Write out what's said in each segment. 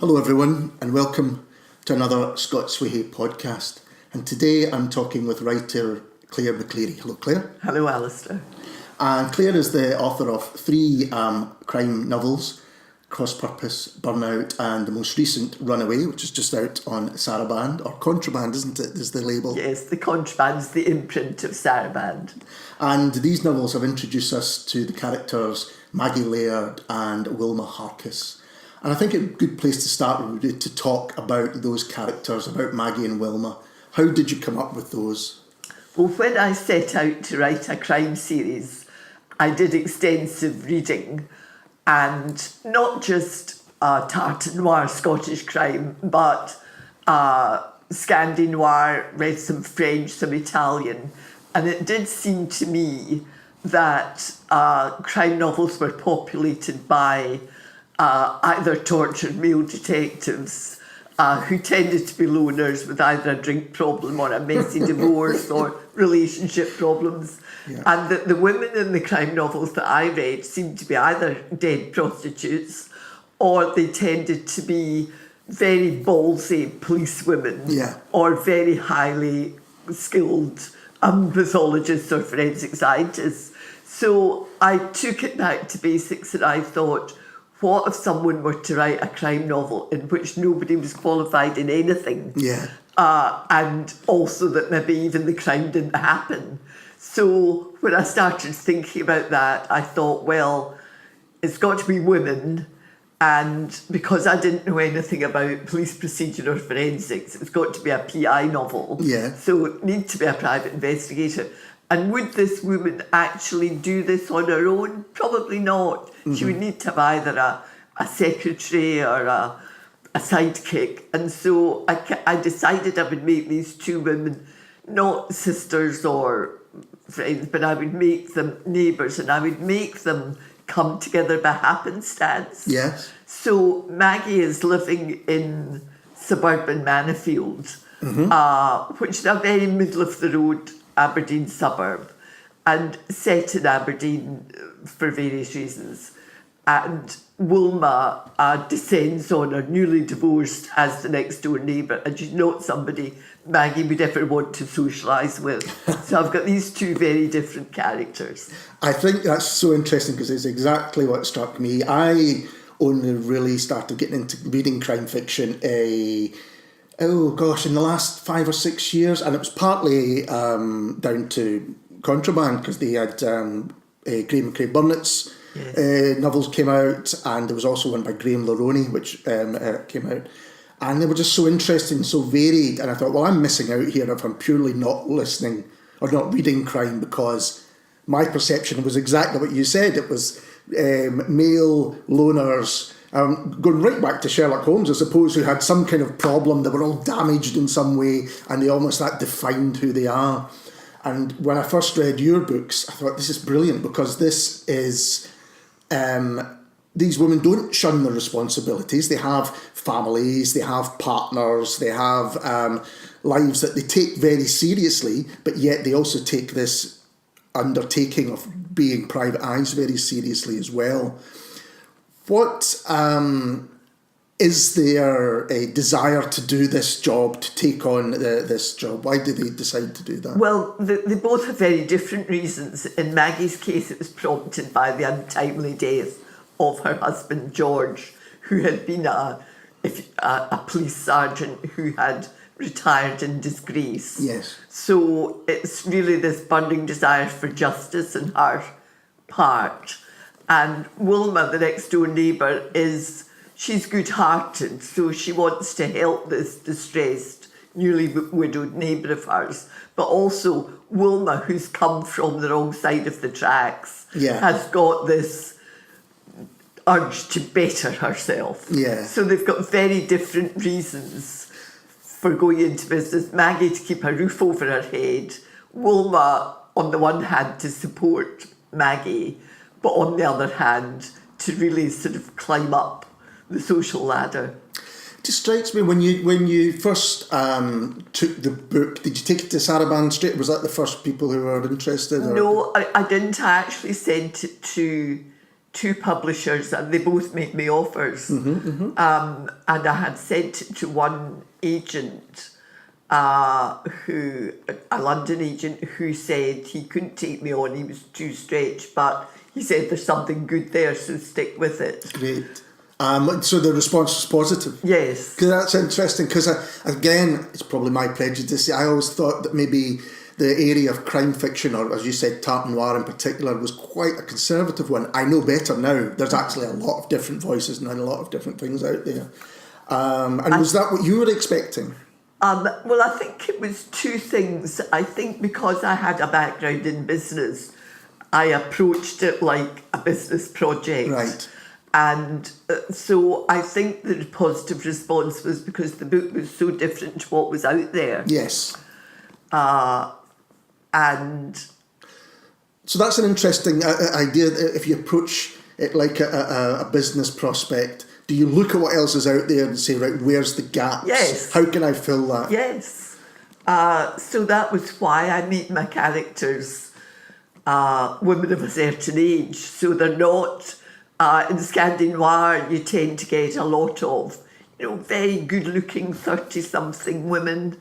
Hello everyone and welcome to another Scots Whay podcast. And today I'm talking with writer Claire MacLeary. Hello Claire. Hello Alistair. And Claire is the author of three crime novels, Cross Purpose, Burnout and the most recent Runaway, which is just out on Saraband, or Contraband, isn't it, is the label? Yes, the Contraband's the imprint of Saraband. And these novels have introduced us to the characters Maggie, Laird and Wilma, Harcus. And I think a good place to start would be to talk about those characters, about Maggie and Wilma. How did you come up with those? Well, when I set out to write a crime series, I did extensive reading, and not just tarte noir Scottish crime, but Scandi noir, read some French, some Italian. And it did seem to me that crime novels were populated by either tortured male detectives who tended to be loners with either a drink problem or a messy divorce or relationship problems. Yeah. And the women in the crime novels that I read seemed to be either dead prostitutes or they tended to be very ballsy policewomen, or very highly skilled pathologists or forensic scientists. So I took it back to basics and I thought, what if someone were to write a crime novel in which nobody was qualified in anything? Yeah. And also that maybe even the crime didn't happen. So when I started thinking about that, I thought, well, it's got to be women. And because I didn't know anything about police procedure or forensics, it's got to be a PI novel. Yeah. So it needs to be a private investigator. And would this woman actually do this on her own? Probably not. Mm-hmm. She would need to have either a secretary or a sidekick. And so I decided I would make these two women not sisters or friends, but I would make them neighbours and I would make them come together by happenstance. Yes. So Maggie is living in suburban Mannifield, which is a very middle of the road Aberdeen suburb, and set in Aberdeen for various reasons. And Wilma descends on her, newly divorced, as the next door neighbour, and she's not somebody Maggie would ever want to socialise with. So I've got these two very different characters. I think that's so interesting because it's exactly what struck me. I only really started getting into reading crime fiction in the last 5 or 6 years, and it was partly down to Contraband because they had Graham McCrae Burnout's novels came out, and there was also one by Graham Laroney which came out, and they were just so interesting, so varied, and I thought, well, I'm missing out here if I'm purely not listening or not reading crime, because my perception was exactly what you said. It was male loners, going right back to Sherlock Holmes, I suppose, who had some kind of problem. They were all damaged in some way, and that defined who they are. And when I first read your books, I thought, this is brilliant, because this is... these women don't shun their responsibilities. They have families, they have partners, they have lives that they take very seriously, but yet they also take this undertaking of being private eyes very seriously as well. What is there a desire to do this job, to take on this job? Why did they decide to do that? Well, they both have very different reasons. In Maggie's case, it was prompted by the untimely death of her husband, George, who had been a police sergeant who had retired in disgrace. Yes. So it's really this burning desire for justice on her part. And Wilma, the next door neighbour, she's good-hearted, so she wants to help this distressed, newly widowed neighbour of hers. But also Wilma, who's come from the wrong side of the tracks, has got this urge to better herself. Yeah. So they've got very different reasons for going into business. Maggie to keep a roof over her head. Wilma, on the one hand, to support Maggie, but on the other hand, to really sort of climb up the social ladder. It just strikes me, when you first took the book, did you take it to Saraband straight? Was that the first people who were interested? Or? No, I didn't. I actually sent it to two publishers, and they both made me offers. And I had said to one agent, a London agent, who said he couldn't take me on, he was too stretched, but he said there's something good there, so stick with it. Great. So the response was positive? Yes. Because that's interesting, because again, it's probably my prejudice, I always thought that maybe the area of crime fiction, or as you said, tarte noir in particular, was quite a conservative one. I know better now. There's actually a lot of different voices and a lot of different things out there. And was that what you were expecting? Well, I think it was two things. I think because I had a background in business, I approached it like a business project. Right. And so I think the positive response was because the book was so different to what was out there. Yes. And so that's an interesting idea. If you approach it like a business prospect, do you look at what else is out there and say, right, where's the gaps? Yes. How can I fill that? Yes. So that was why I made my characters women of a certain age. So they're not, in Scandinoir, you tend to get a lot of, very good-looking 30-something women.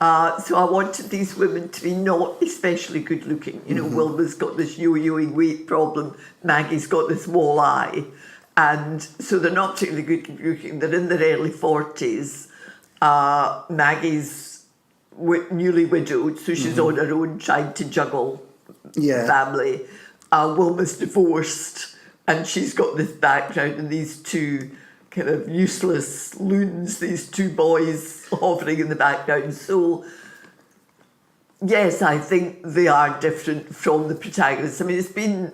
So I wanted these women to be not especially good-looking. Wilma's got this yo-yoing weight problem. Maggie's got this wall eye. And so they're not particularly good-looking. They're in their early 40s. Maggie's newly widowed, so she's on her own trying to juggle family. Wilma's divorced, and she's got this background and these two kind of useless loons, these two boys hovering in the background. So, yes, I think they are different from the protagonists. I mean,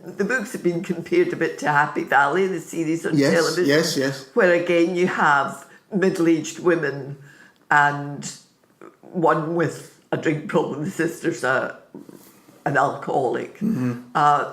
the books have been compared a bit to Happy Valley, the series on television. Yes. Where, again, you have middle-aged women and one with a drink problem. The sister's an alcoholic.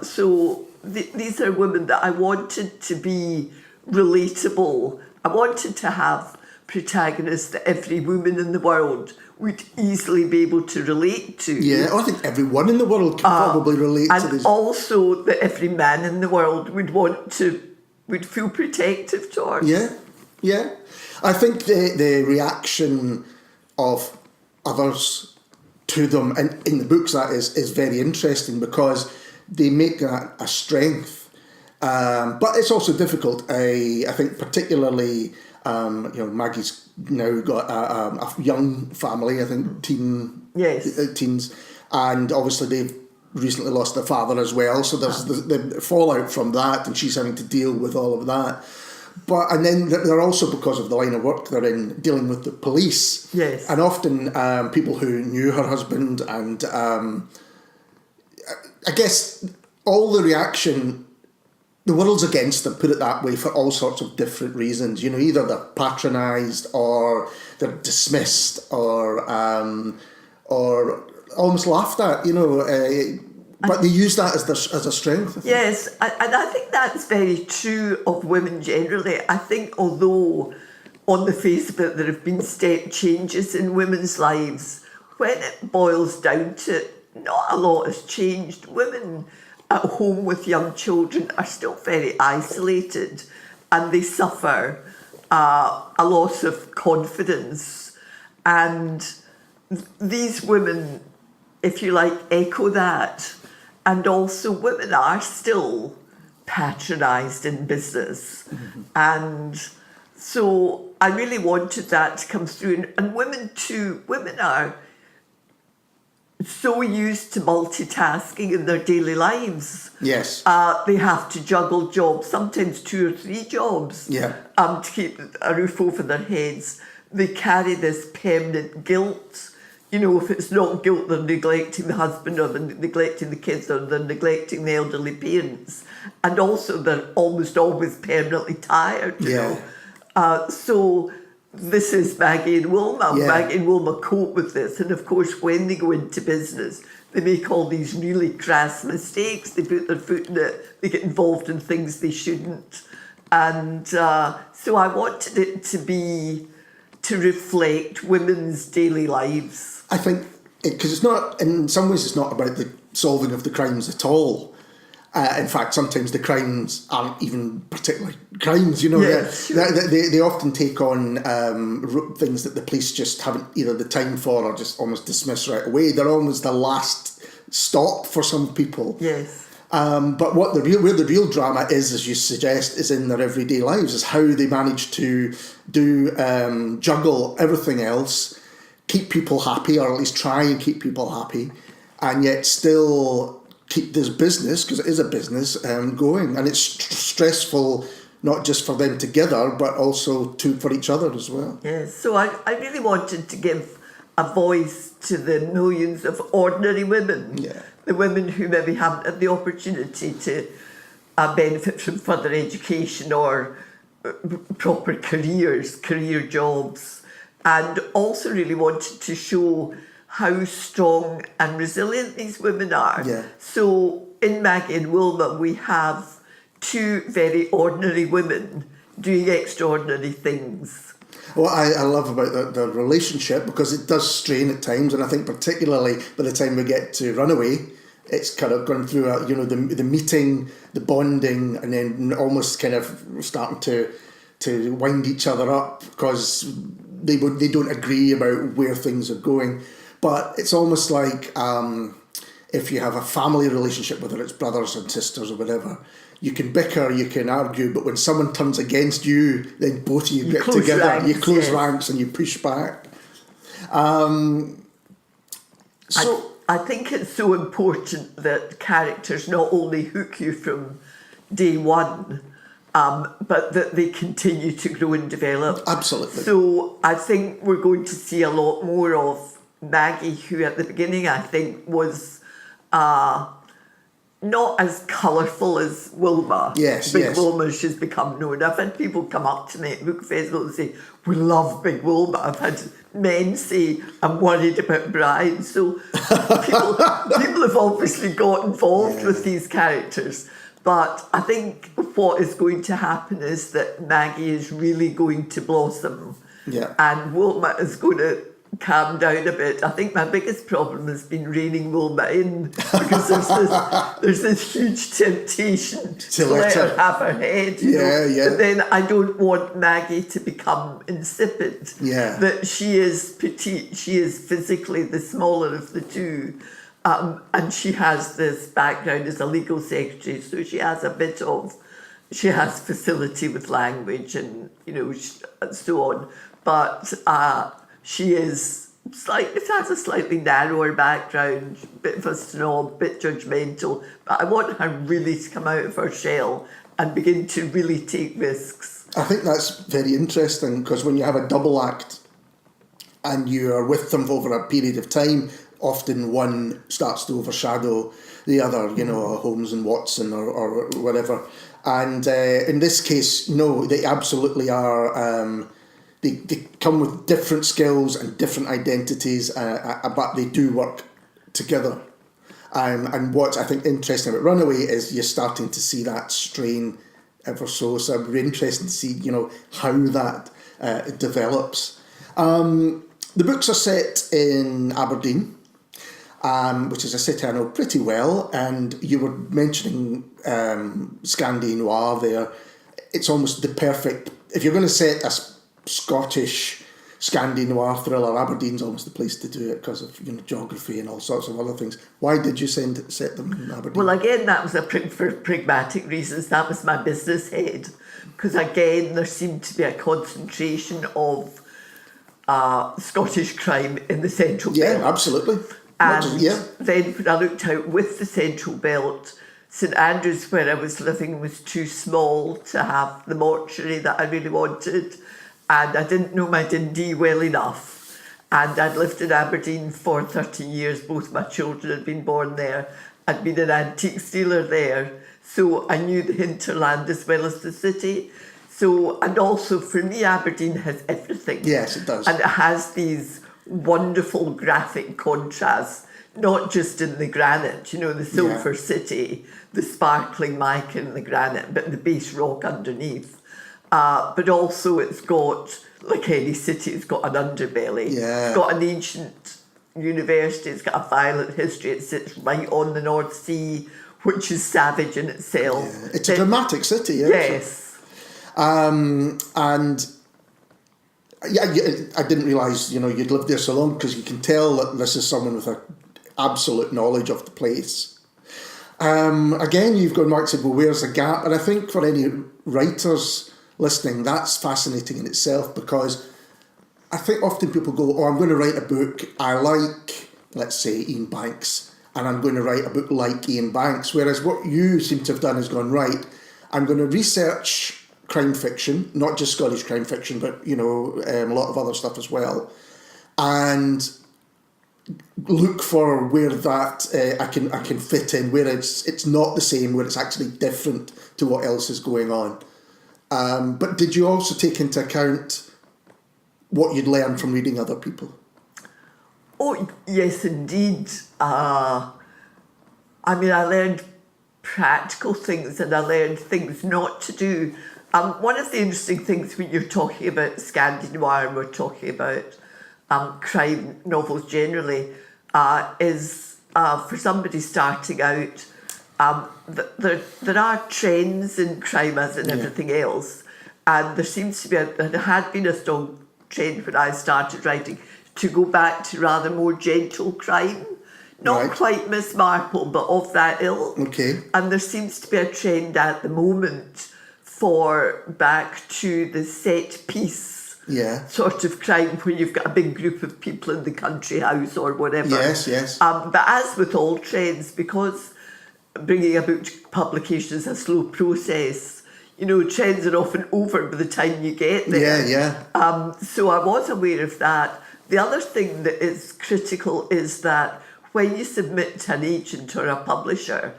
So these are women that I wanted to be relatable. I wanted to have protagonists that every woman in the world would easily be able to relate to. Yeah, I think everyone in the world can probably relate to this. And also that every man in the world would feel protective towards. Yeah. I think the reaction of others to them, and in the books that is very interesting because they make that a strength. But it's also difficult. I think particularly, Maggie's now got a young family, I think teens, and obviously they've recently lost their father as well, so there's the fallout from that, and she's having to deal with all of that. And then they're also, because of the line of work they're in, dealing with the police. Yes. And often people who knew her husband, and I guess all the reaction, the world's against them, put it that way, for all sorts of different reasons. Either they're patronised or they're dismissed or almost laughed at, but they use that as a strength. Yes, and I think that's very true of women generally. I think although on the face of it there have been step changes in women's lives, when it boils down to it, not a lot has changed. Women at home with young children are still very isolated, and they suffer a loss of confidence. And these women, if you like, echo that. And also women are still patronised in business. And so I really wanted that to come through. And women too, women are so used to multitasking in their daily lives. Yes. They have to juggle jobs, sometimes 2 or 3 jobs, to keep a roof over their heads. They carry this permanent guilt. If it's not guilt, they're neglecting the husband, or they're neglecting the kids, or they're neglecting the elderly parents. And also they're almost always permanently tired, So this is Maggie and Wilma. Yeah. Maggie and Wilma cope with this. And of course, when they go into business, they make all these really crass mistakes. They put their foot in it. They get involved in things they shouldn't. And so I wanted it to reflect women's daily lives. I think, because it's not, in some ways it's not about the solving of the crimes at all. In fact, sometimes the crimes aren't even particularly crimes, you know. Yes, sure. They often take on things that the police just haven't either the time for or just almost dismiss right away. They're almost the last stop for some people. Yes. But where the real drama is, as you suggest, is in their everyday lives, is how they manage to juggle everything else, keep people happy, or at least try and keep people happy, and yet still keep this business, because it is a business, going. And it's stressful, not just for them together, but also for each other as well. Yes, so I really wanted to give a voice to the millions of ordinary women, the women who maybe haven't had the opportunity to benefit from further education or proper career jobs, and also really wanted to show how strong and resilient these women are. Yeah. So in Maggie and Wilma, we have two very ordinary women doing extraordinary things. What I love about the relationship, because it does strain at times, and I think particularly by the time we get to Runaway, it's kind of gone through the meeting, the bonding, and then almost kind of starting to wind each other up because they don't agree about where things are going. But it's almost like if you have a family relationship, whether it's brothers and sisters or whatever, you can bicker, you can argue, but when someone turns against you, then both of you get together, ranks, you close yes. ranks and you push back. I think it's so important that characters not only hook you from day one, but that they continue to grow and develop. Absolutely. So I think we're going to see a lot more of Maggie, who at the beginning I think was not as colourful as Wilma. Yes, Big yes. Wilma, she's become known. I've had people come up to me at book festival and say, we love Big Wilma. I've had men say, I'm worried about Brian. So people have obviously got involved with these characters. But I think what is going to happen is that Maggie is really going to blossom. Yeah. And Wilma is going to calm down a bit. I think my biggest problem has been reining Wilma in, because there's this huge temptation to let her have her head. You know? But then I don't want Maggie to become insipid. Yeah. That she is petite, she is physically the smaller of the two. And she has this background as a legal secretary, so she has she has facility with language and, and so on. But she has a slightly narrower background, bit of a snob, bit judgmental. But I want her really to come out of her shell and begin to really take risks. I think that's very interesting, because when you have a double act and you are with them over a period of time, often one starts to overshadow the other, Holmes and Watson or whatever. And in this case, no, they absolutely are. They come with different skills and different identities, but they do work together. And what's, I think, interesting about Runaway is you're starting to see that strain ever so. So it'd be interesting to see, how that develops. The books are set in Aberdeen, which is a city I know pretty well. And you were mentioning Scandi Noir there. It's almost the perfect, if you're going to set a Scottish Scandi Noir thriller, Aberdeen's almost the place to do it because of geography and all sorts of other things. Why did you set them in Aberdeen? Well, again, that was for pragmatic reasons. That was my business head, because again, there seemed to be a concentration of Scottish crime in the Central Belt. Yeah, absolutely. And then when I looked out with the Central Belt, St Andrews, where I was living, was too small to have the mortuary that I really wanted. And I didn't know my Dundee well enough. And I'd lived in Aberdeen for 30 years. Both my children had been born there. I'd been an antique dealer there. So I knew the hinterland as well as the city. So, and also for me, Aberdeen has everything. Yes, it does. And it has these wonderful graphic contrasts, not just in the granite, the silver city, the sparkling mica in the granite, but the base rock underneath. But also it's got, like any city, it's got an underbelly. Yeah. It's got an ancient university, it's got a violent history, it sits right on the North Sea, which is savage in itself. Yeah. It's a dramatic city, yes. And yeah, I didn't realise, you'd lived there so long, because you can tell that this is someone with an absolute knowledge of the place. Again, you've gone back to, well, where's the gap? And I think for any writers listening, that's fascinating in itself, because I think often people go, I'm going to write a book, I like, let's say, Ian Banks, and I'm going to write a book like Ian Banks, whereas what you seem to have done is gone, right, I'm going to research crime fiction, not just Scottish crime fiction, but, a lot of other stuff as well, and look for where that I can fit in, where it's not the same, where it's actually different to what else is going on. But did you also take into account what you'd learned from reading other people? Oh, yes, indeed. I learned practical things, and I learned things not to do. One of the interesting things when you're talking about Scandi Noir and we're talking about crime novels generally is for somebody starting out, there are trends in crime as in everything else, and there seems to be there had been a strong trend when I started writing to go back to rather more gentle crime, not quite Miss Marple, but of that ilk. Okay. And there seems to be a trend at the moment for back to the set piece sort of crime, where you've got a big group of people in the country house or whatever. Yes. But as with all trends, because bringing a book to publication is a slow process, trends are often over by the time you get there. Yeah. So I was aware of that. The other thing that is critical is that when you submit to an agent or a publisher,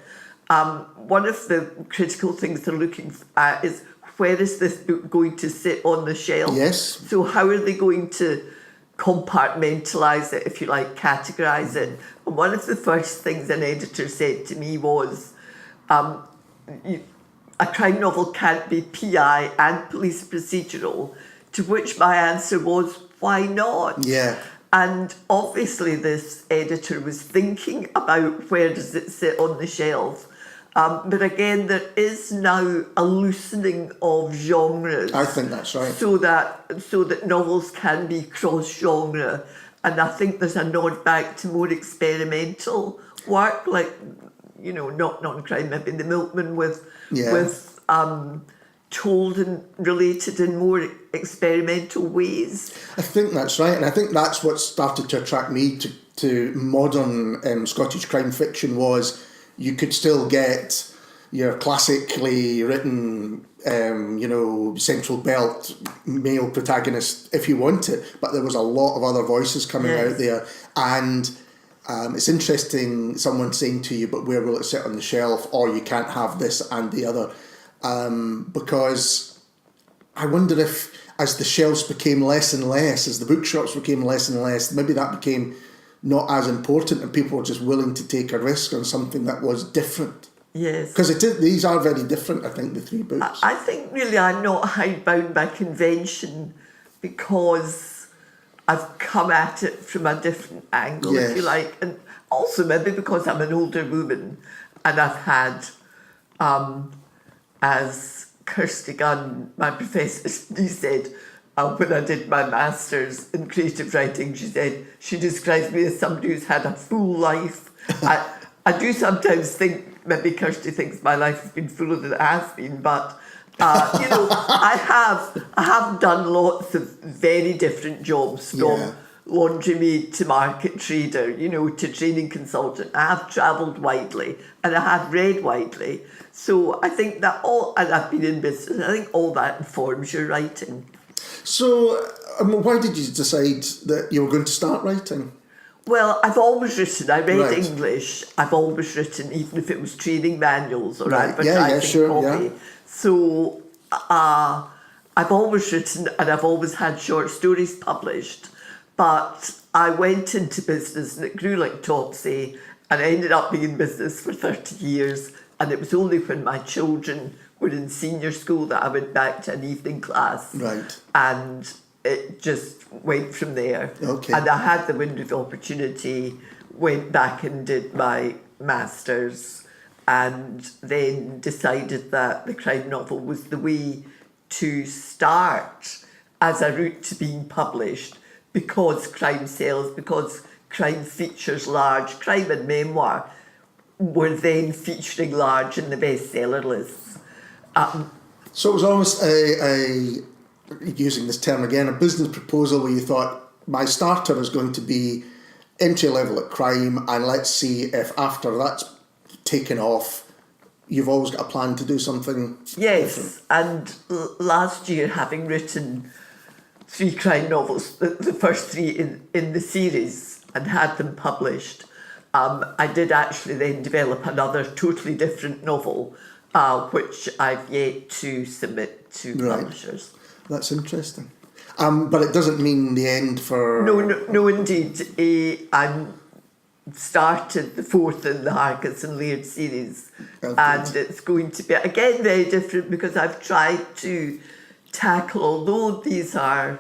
one of the critical things they're looking at is, where is this book going to sit on the shelf? Yes. So how are they going to compartmentalize it, if you like, categorize it? And one of the first things an editor said to me was, a crime novel can't be PI and police procedural, to which my answer was, why not? Yeah. And obviously this editor was thinking about where does it sit on the shelf. But again, there is now a loosening of genres. I think that's right. So that novels can be cross-genre. And I think there's a nod back to more experimental work, like, not non-crime, maybe The Milkman with told and related in more experimental ways. I think that's right, and I think that's what started to attract me to modern Scottish crime fiction, was you could still get your classically written, central belt male protagonist if you want it, but there was a lot of other voices coming out there, and it's interesting someone saying to you, but where will it sit on the shelf, or you can't have this and the other. Because I wonder if, as the shelves became less and less, as the bookshops became less and less, maybe that became not as important, and people were just willing to take a risk on something that was different. Yes. Because these are very different, I think, the three books. I think really I'm not hidebound by convention, because I've come at it from a different angle, if you like. And also maybe because I'm an older woman, and I've had... as Kirsty Gunn, my professor, he said, when I did my master's in creative writing, she said, she describes me as somebody who's had a full life. I do sometimes think, maybe Kirsty thinks my life has been fuller than it has been, but, I have done lots of very different jobs, from laundry maid to market trader, to training consultant. I have travelled widely, and I have read widely. So I think that and I've been in business, I think all that informs your writing. So why did you decide that you were going to start writing? Well, I've always written. I read English. I've always written, even if it was training manuals or advertising copy. So I've always written, and I've always had short stories published. But I went into business, and it grew like Topsy, and I ended up being in business for 30 years. And it was only when my children were in senior school that I went back to an evening class. Right. And it just went from there. Okay. And I had the window of opportunity, went back and did my master's, and then decided that the crime novel was the way to start as a route to being published, because crime sells, because crime features large, crime and memoir were then featuring large in the bestseller lists. So it was almost using this term again, a business proposal where you thought, my starter is going to be entry level at crime, and let's see if after that's taken off, you've always got a plan to do something Yes, different. and last year, having written 3 crime novels, the first 3 in the series, and had them published, I did actually then develop another totally different novel, which I've yet to submit to publishers. That's interesting. But it doesn't mean the end for... No, indeed. I'm started the 4th in the Harcus and Laird series, and it's going to be, again, very different, because I've tried to tackle, although these are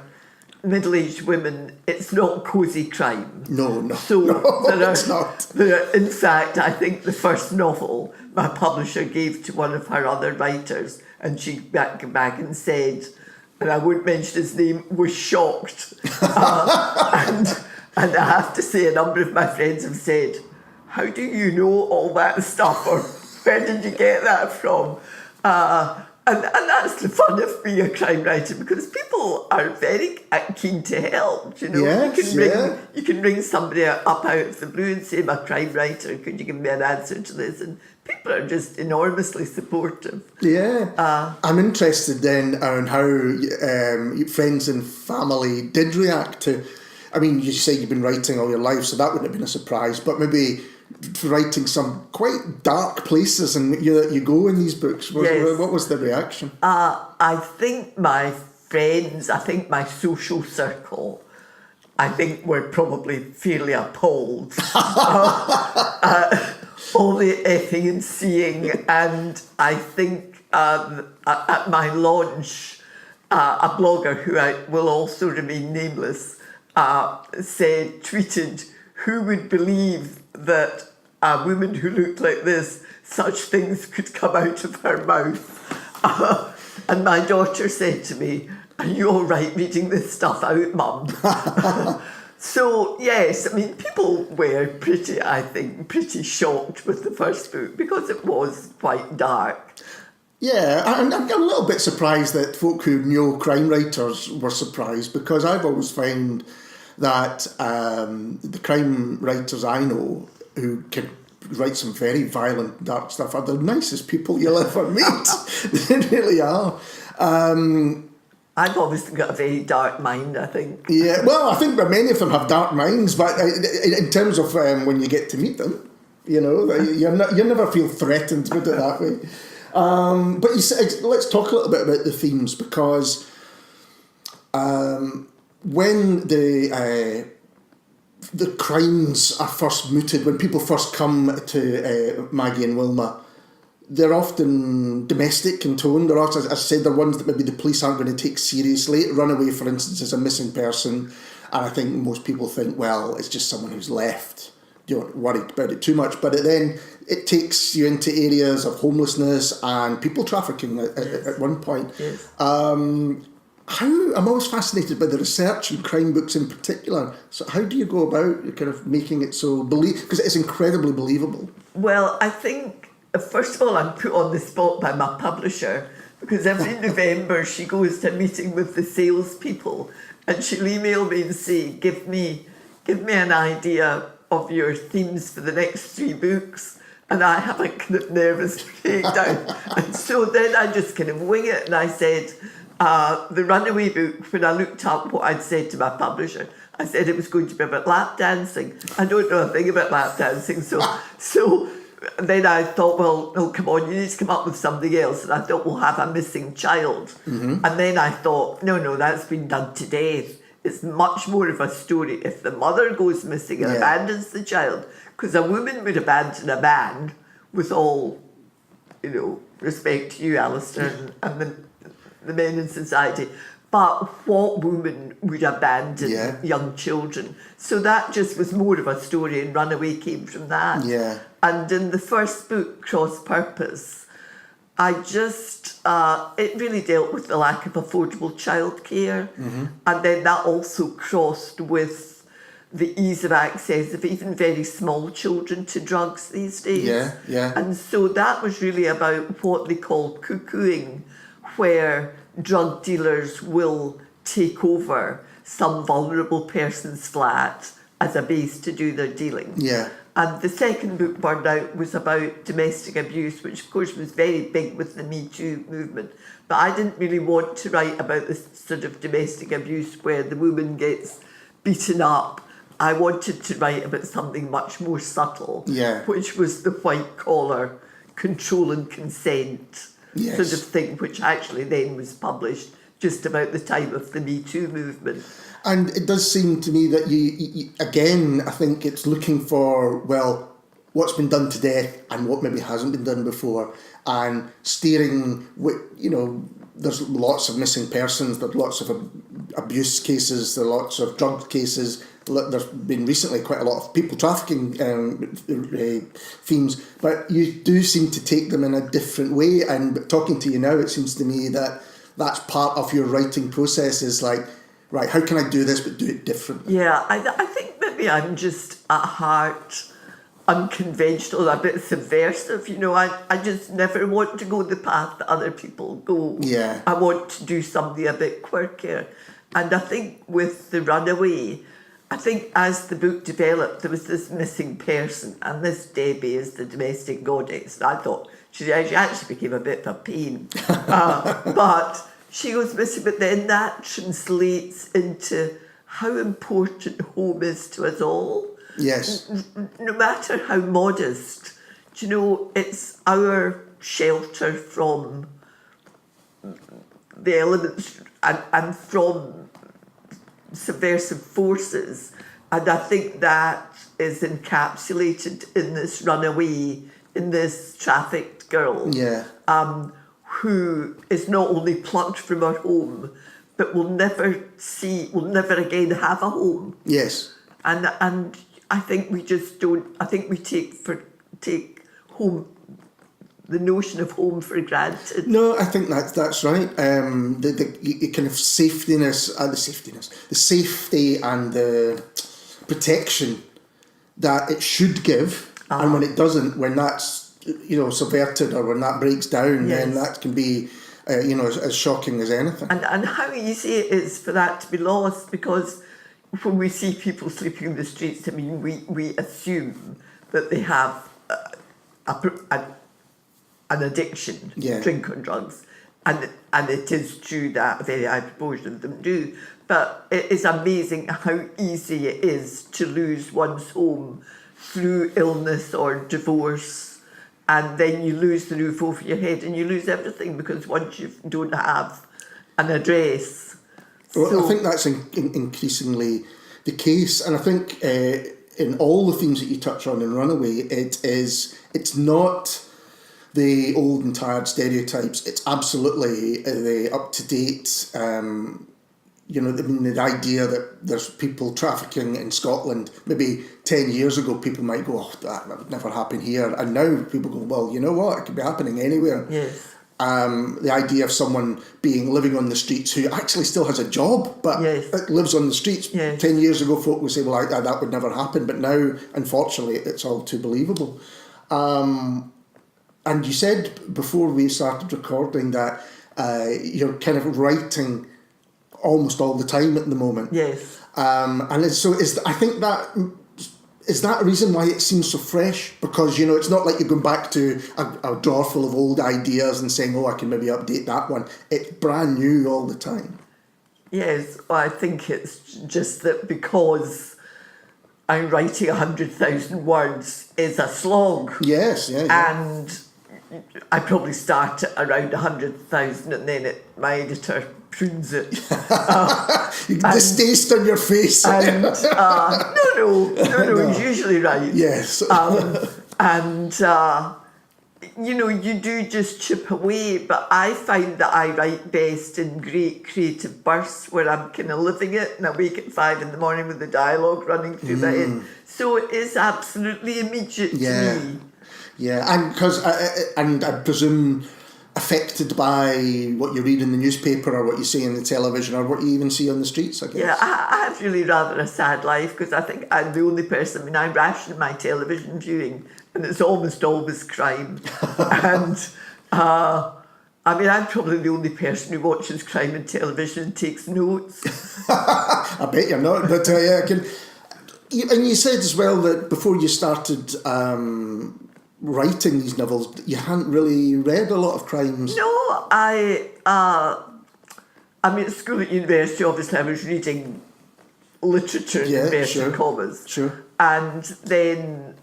middle-aged women, it's not cosy crime. No. So It's not. In fact, I think the first novel my publisher gave to one of her other writers, and she came back and said, and I won't mention his name, was shocked. And I have to say, a number of my friends have said, how do you know all that stuff, or where did you get that from? And that's the fun of being a crime writer, because people are very keen to help. You know, Yes, you can ring somebody up out of the blue and say, I'm a crime writer, could you give me an answer to this? And people are just enormously supportive. Yeah. I'm interested then on how friends and family did react to... I mean, you say you've been writing all your life, so that wouldn't have been a surprise, but maybe writing some quite dark places and you go in these books. What was the reaction? I think my friends, I think my social circle, I think were probably fairly appalled. All the effing and seeing, and I think at my launch, a blogger who I will also remain nameless tweeted, who would believe that a woman who looked like this, such things could come out of her mouth? And my daughter said to me, are you all right reading this stuff out, Mum? So, yes, I mean, people were pretty shocked with the first book, because it was quite dark. Yeah, I'm a little bit surprised that folk who know crime writers were surprised, because I've always found that the crime writers I know who can write some very violent, dark stuff are the nicest people you'll ever meet. They really are. I've obviously got a very dark mind, I think. Yeah, well, I think that many of them have dark minds, but in terms of when you get to meet them, you know, you never feel threatened, put it that way. But let's talk a little bit about the themes, because when the crimes are first mooted, when people first come to Maggie and Wilma, they're often domestic in tone. They're also, as I said, they're ones that maybe the police aren't going to take seriously. Runaway, for instance, is a missing person, and I think most people think, well, it's just someone who's left. You don't worry about it too much, but then it takes you into areas of homelessness and people trafficking at one point. Yes. I'm always fascinated by the research in crime books in particular. So how do you go about kind of making it so because it's incredibly believable? Well, I think, first of all, I'm put on the spot by my publisher, because every November she goes to a meeting with the salespeople, and she'll email me and say, give me an idea of your themes for the next 3 books. And I have a kind of nervous breakdown. And so then I just kind of wing it, and I said, the Runaway book, when I looked up what I'd said to my publisher, I said it was going to be about lap dancing. I don't know a thing about lap dancing, so then I thought, well, no, come on, you need to come up with something else. And I thought, we'll have a missing child. Mm-hmm. And then I thought, no, that's been done to death. It's much more of a story if the mother goes missing and abandons the child, because a woman would abandon a man, with all, respect to you, Alistair, and the men in society. but what woman would abandon young children? So that just was more of a story, and Runaway came from that. Yeah. And in the first book, Cross Purpose, I just, it really dealt with the lack of affordable childcare. And then that also crossed with the ease of access of even very small children to drugs these days. Yeah. And so that was really about what they call cuckooing, where drug dealers will take over some vulnerable person's flat as a base to do their dealing. Yeah. And the second book, Burnout, was about domestic abuse, which of course was very big with the Me Too movement. But I didn't really want to write about this sort of domestic abuse where the woman gets beaten up. I wanted to write about something much more subtle, which was the white collar control and consent sort of thing, which actually then was published just about the time of the Me Too movement. And it does seem to me that you again, I think it's looking for, well, what's been done to death and what maybe hasn't been done before, and steering with, there's lots of missing persons, there's lots of abuse cases, there are lots of drug cases. There's been recently quite a lot of people trafficking themes, but you do seem to take them in a different way. And talking to you now, it seems to me that that's part of your writing process, is like, right, how can I do this but do it differently? Yeah, I think maybe I'm just at heart unconventional, a bit subversive. I just never want to go the path that other people go. Yeah. I want to do something a bit quirkier. And I think with The Runaway, I think as the book developed, there was this missing person, and this Debbie is the domestic goddess. And I thought she actually became a bit of a pain. But she goes missing, but then that translates into how important home is to us all. Yes. No matter how modest, it's our shelter from the elements and from subversive forces, and I think that is encapsulated in this Runaway, in this trafficked girl, who is not only plucked from her home, but will never again have a home. Yes. And I think we just don't. I think we take home, the notion of home, for granted. No, I think that's right. The kind of the safety and the protection that it should give, and when it doesn't, when that's subverted or when that breaks down, then that can be as shocking as anything. And how easy it is for that to be lost, because when we see people sleeping in the streets, I mean, we assume that they have an addiction, drink or drugs, and it is true that a very high proportion of them do. But it is amazing how easy it is to lose one's home through illness or divorce, and then you lose the roof over your head and you lose everything, because once you don't have an address. Well, I think that's increasingly the case, and I think in all the themes that you touch on in Runaway, it's not the old and tired stereotypes. It's absolutely the up-to-date, the idea that there's people trafficking in Scotland. Maybe 10 years ago, people might go, oh, that would never happen here. And now people go, well, you know what? It could be happening anywhere. Yes. The idea of someone living on the streets who actually still has a job, but lives on the streets. Yes. 10 years ago, folk would say, well, that would never happen. But now, unfortunately, it's all too believable. And you said before we started recording that you're kind of writing almost all the time at the moment. Yes. And so I think that is that a reason why it seems so fresh? Because it's not like you're going back to a drawer full of old ideas and saying, oh, I can maybe update that one. It's brand new all the time. Yes, well, I think it's just that because I'm writing 100,000 words is a slog. Yes, And I probably start at around 100,000 and then my editor prunes it. Distaste on your face. No, he's usually right. Yes. you know, you do just chip away, but I find that I write best in great creative bursts where I'm kind of living it, and I wake at 5 a.m. with the dialogue running through my head. So it is absolutely immediate to me. Yeah, and because I presume affected by what you read in the newspaper or what you see in the television or what you even see on the streets, I guess. Yeah, I have really rather a sad life because I think I'm the only person. I mean, I ration my television viewing, and it's almost always crime. And I mean, I'm probably the only person who watches crime on television and takes notes. I bet you're not, but yeah, I can. And you said as well that before you started writing these novels, you hadn't really read a lot of crimes. No, I mean, at school at university, obviously, I was reading literature in inverted commas. Sure. And then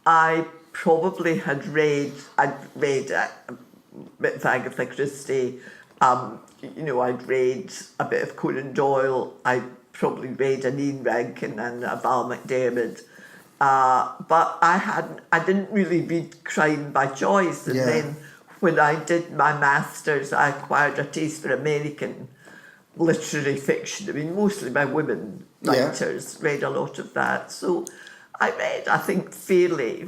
I probably I'd read a bit of Agatha Christie. You know, I'd read a bit of Conan Doyle. I probably read an Ian Rankin and a Val McDermid. But I didn't really read crime by choice. And then when I did my master's, I acquired a taste for American literary fiction. I mean, mostly by women writers, read a lot of that. So I read, I think, fairly,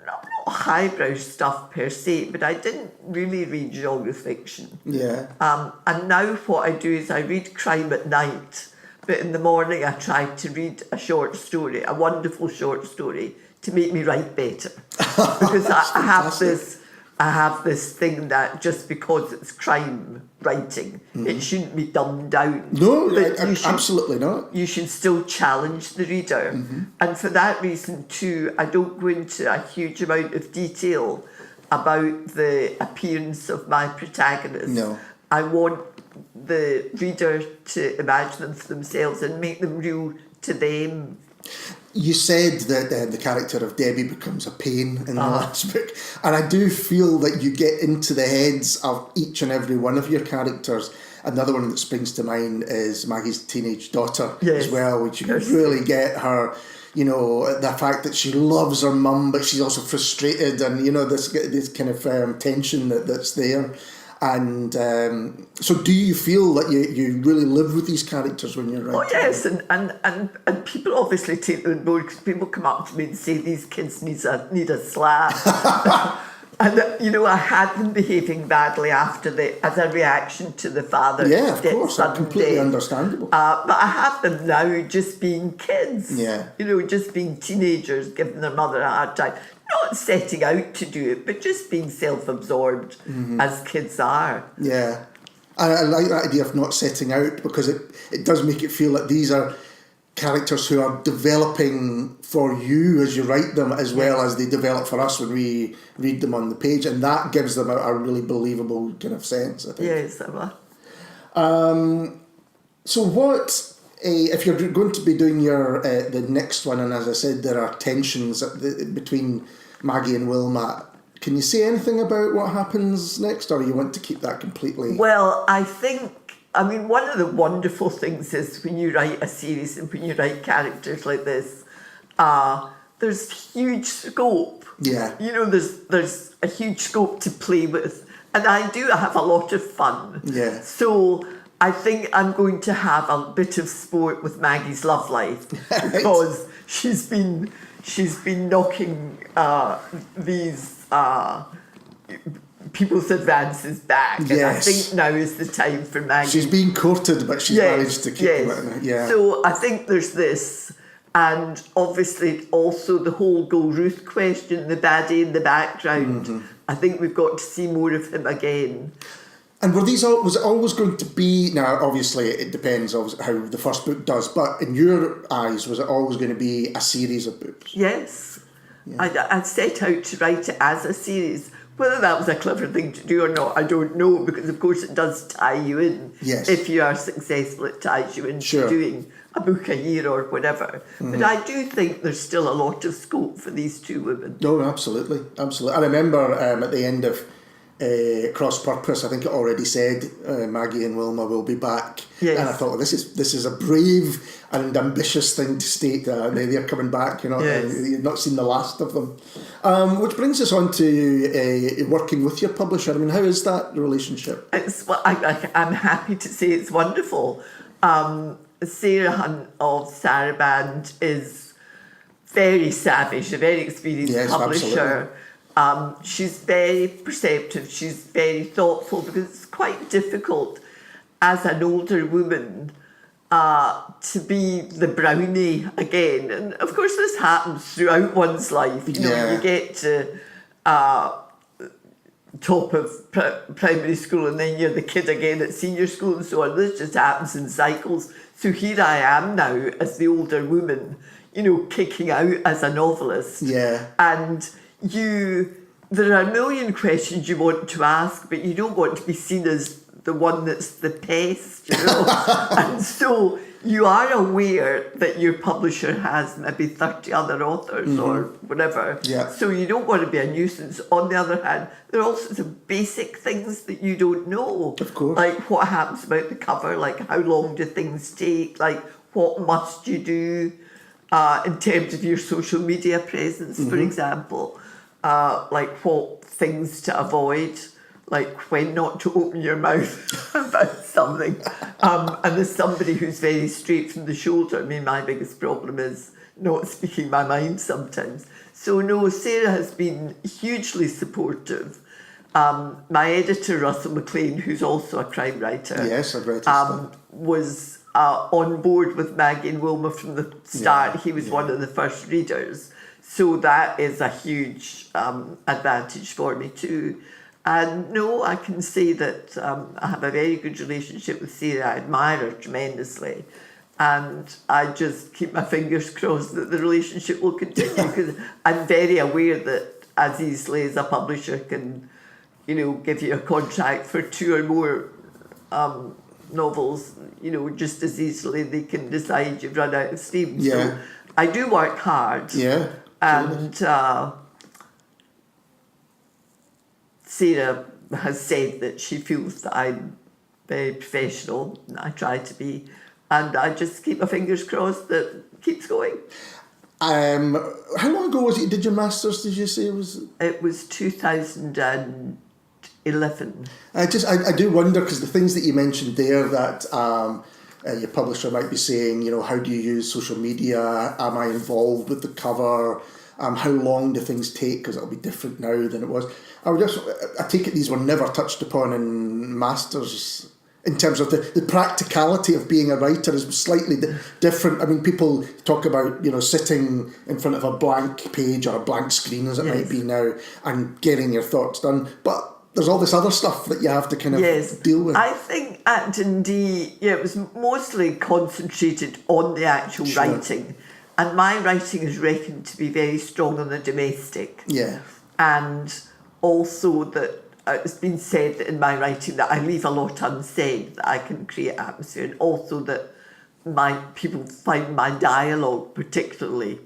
not highbrow stuff per se, but I didn't really read genre fiction. Yeah. And now what I do is I read crime at night, but in the morning I try to read a short story, a wonderful short story, to make me write better. Because I have this thing that just because it's crime writing, it shouldn't be dumbed down. No, absolutely not. You should still challenge the reader. And for that reason too, I don't go into a huge amount of detail about the appearance of my protagonist. No. I want the reader to imagine them for themselves and make them real to them. You said that the character of Debbie becomes a pain in the last book, and I do feel that you get into the heads of each and every one of your characters. Another one that springs to mind is Maggie's teenage daughter as well, which you really get her, you know, the fact that she loves her mum, but she's also frustrated, and, you know, this kind of tension that's there. And so do you feel that you really live with these characters when you're writing? Oh yes, and people obviously take them on board because people come up to me and say these kids need a slap. And you know, I had them behaving badly as a reaction to the father. Yeah, of course, that's completely understandable. But I have them now just being kids. Yeah. You know, just being teenagers, giving their mother a hard time. Not setting out to do it, but just being self-absorbed as kids are. Yeah. I like that idea of not setting out, because it does make it feel like these are characters who are developing for you as you write them, as well as they develop for us when we read them on the page, and that gives them a really believable kind of sense, I think. Yes, so what... if you're going to be doing your the next one, and as I said, there are tensions between Maggie and Wilma, can you say anything about what happens next, or you want to keep that completely? Well, I mean, one of the wonderful things is when you write a series and when you write characters like this, there's huge scope. Yeah. You know, there's a huge scope to play with, and I do have a lot of fun. Yeah. So I think I'm going to have a bit of sport with Maggie's love life because she's been knocking these people's advances back, and I think now is the time for Maggie. She's been courted, but she's managed to keep it. Yeah. So I think there's this, and obviously also the whole Go Ruth question, the baddie in the background. I think we've got to see more of him again. And was it always going to be, now obviously it depends on how the first book does, but in your eyes, was it always going to be a series of books? Yes. Yeah. I set out to write it as a series. Whether that was a clever thing to do or not, I don't know, because of course it does tie you in. Yes. If you are successful, it ties you into doing a book a year or whatever. But I do think there's still a lot of scope for these two women. No, absolutely. I remember at the end of Cross Purpose, I think it already said Maggie and Wilma will be back. Yes. And I thought, well, this is a brave and ambitious thing to state. They're coming back, Yes. You've not seen the last of them. Which brings us on to working with your publisher. I mean, how is that relationship? I'm happy to say it's wonderful. Sarah Hunt of Saraband is very savvy. She's a very experienced publisher. She's very perceptive. She's very thoughtful, because it's quite difficult as an older woman to be the brownie again. And of course, this happens throughout one's life. You get to top of primary school, and then you're the kid again at senior school, and so on. This just happens in cycles. So here I am now as the older woman, kicking out as a novelist. Yeah. And there are a million questions you want to ask, but you don't want to be seen as the one that's the pest, And so you are aware that your publisher has maybe 30 other authors or whatever. Yeah. So you don't want to be a nuisance. On the other hand, there are all sorts of basic things that you don't know. Of course. Like what happens about the cover, like how long do things take, like what must you do in terms of your social media presence, for example. Like what things to avoid, like when not to open your mouth about something. And as somebody who's very straight from the shoulder, I mean, my biggest problem is not speaking my mind sometimes. So no, Sarah has been hugely supportive. My editor, Russell McLean, who's also a crime writer, yes, I've read his stuff, was on board with Maggie and Wilma from the start. He was one of the first readers. So that is a huge advantage for me too. And no, I can say that I have a very good relationship with Sarah. I admire her tremendously. And I just keep my fingers crossed that the relationship will continue, because I'm very aware that as easily as a publisher can, give you a contract for 2 or more novels, just as easily they can decide you've run out of steam. Yeah. So I do work hard. Yeah. And Sarah has said that she feels that I'm very professional, and I try to be, and I just keep my fingers crossed that it keeps going. How long ago was it you did your masters, did you say? It was 2011. I do wonder, because the things that you mentioned there, that your publisher might be saying, how do you use social media? Am I involved with the cover? How long do things take? Because it'll be different now than it was. I take it these were never touched upon in masters, in terms of the practicality of being a writer is slightly different. I mean, people talk about, sitting in front of a blank page or a blank screen, as it might be now, and getting your thoughts done. But there's all this other stuff that you have to kind of deal with. I think at Dundee, it was mostly concentrated on the actual writing. And my writing is reckoned to be very strong on the domestic. Yeah. And also that it's been said that in my writing that I leave a lot unsaid, that I can create atmosphere, and also that people find my dialogue particularly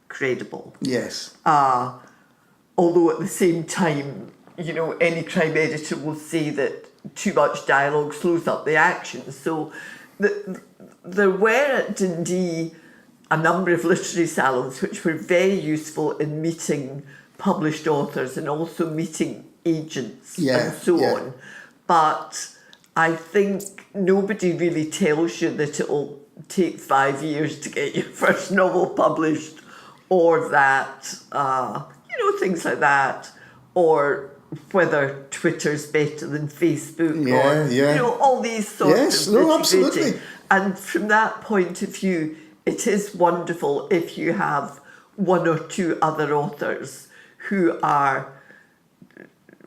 credible. Yes. Although at the same time, any crime editor will say that too much dialogue slows up the action. So there were at Dundee a number of literary salons which were very useful in meeting published authors and also meeting agents and so on. But I think nobody really tells you that it will take 5 years to get your first novel published, or that, things like that, or whether Twitter's better than Facebook, or all these sorts of absolutely. And from that point of view, it is wonderful if you have 1 or 2 other authors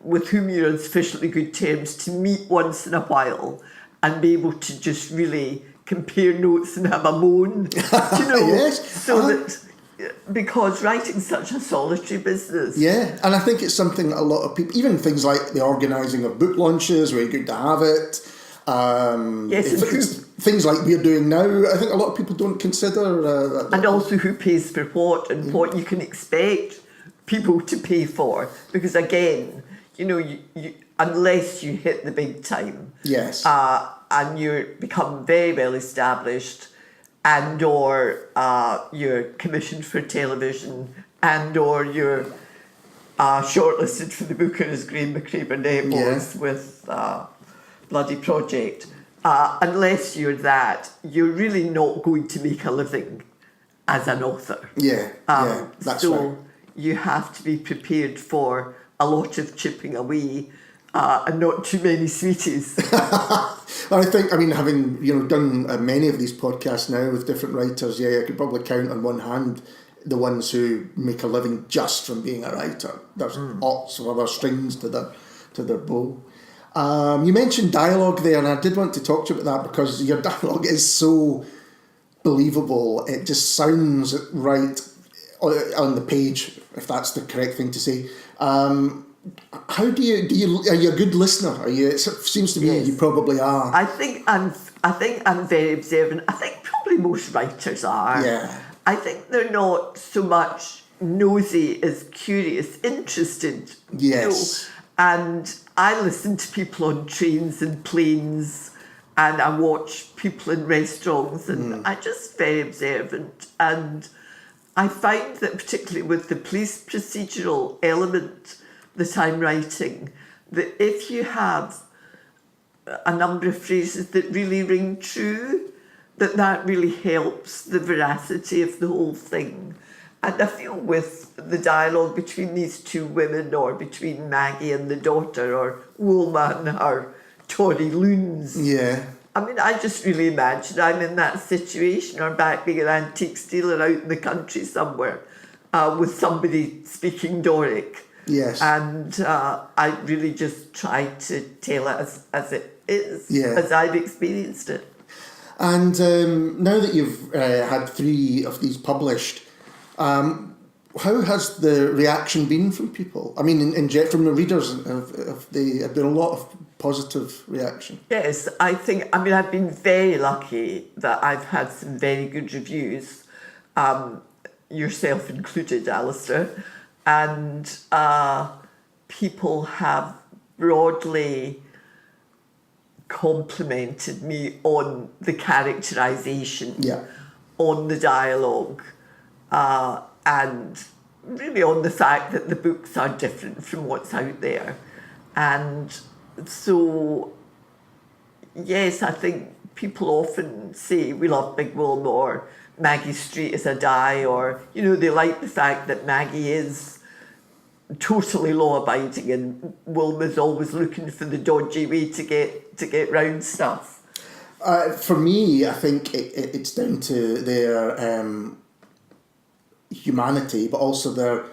with whom you're on sufficiently good terms to meet once in a while and be able to just really compare notes and have a moan, because writing's such a solitary business. Yeah, and I think it's something that a lot of people, even things like the organising of book launches, where you're good to have it, things like we're doing now, I think a lot of people don't consider that. And also who pays for what, and what you can expect people to pay for, because again, unless you hit the big time. Yes. And you become very well established, and or you're commissioned for television, and or you're shortlisted for the Booker, as Graham McCrae Burnett was with Bloody Project. Unless you're that, you're really not going to make a living as an author. That's so right. you have to be prepared for a lot of chipping away and not too many sweeties. Having done many of these podcasts now with different writers, I could probably count on one hand the ones who make a living just from being a writer. There's lots of other strings to their bow. You mentioned dialogue there, and I did want to talk to you about that because your dialogue is so believable. It just sounds right on the page, if that's the correct thing to say. How do you are you a good listener? It seems to me you probably are. I think I'm very observant. I think probably most writers are. Yeah. I think they're not so much nosy as curious, interested. Yes. And I listen to people on trains and planes, and I watch people in restaurants, and I'm just very observant. And I find that particularly with the police procedural element that I'm writing, that if you have a number of phrases that really ring true, that really helps the veracity of the whole thing. And I feel with the dialogue between these two women, or between Maggie and the daughter, or Wilma and her Tory loons. Yeah. I just really imagine I'm in that situation, or back being an antique dealer out in the country somewhere with somebody speaking Doric. Yes. And I really just try to tell it as it is, as I've experienced it. And now that you've had 3 of these published, how has the reaction been from people? From the readers, have there been a lot of positive reaction? Yes, I've been very lucky that I've had some very good reviews, yourself included, Alistair, and people have broadly complimented me on the characterisation, on the dialogue, and really on the fact that the books are different from what's out there. And so, yes, I think people often say we love Big Wilma, or Maggie Street is a die, or, they like the fact that Maggie is totally law-abiding and Wilma's always looking for the dodgy way to get round stuff. For me, I think it's down to their humanity, but also they're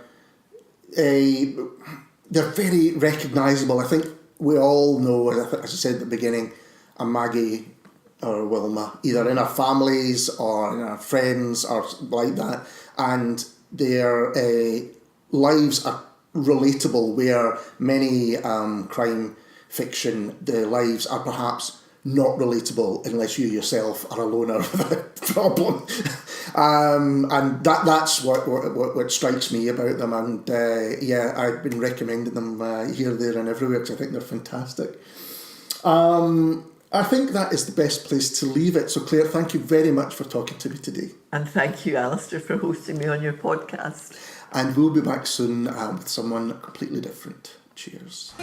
very recognisable. I think we all know, as I said at the beginning, a Maggie or Wilma, either in our families or in our friends or like that, and their lives are relatable, where many crime fiction, the lives are perhaps not relatable unless you yourself are a loner with a problem. And that's what strikes me about them. And I've been recommending them here, there and everywhere because I think they're fantastic. I think that is the best place to leave it. So Claire, thank you very much for talking to me today. And thank you, Alistair, for hosting me on your podcast. And we'll be back soon with someone completely different. Cheers.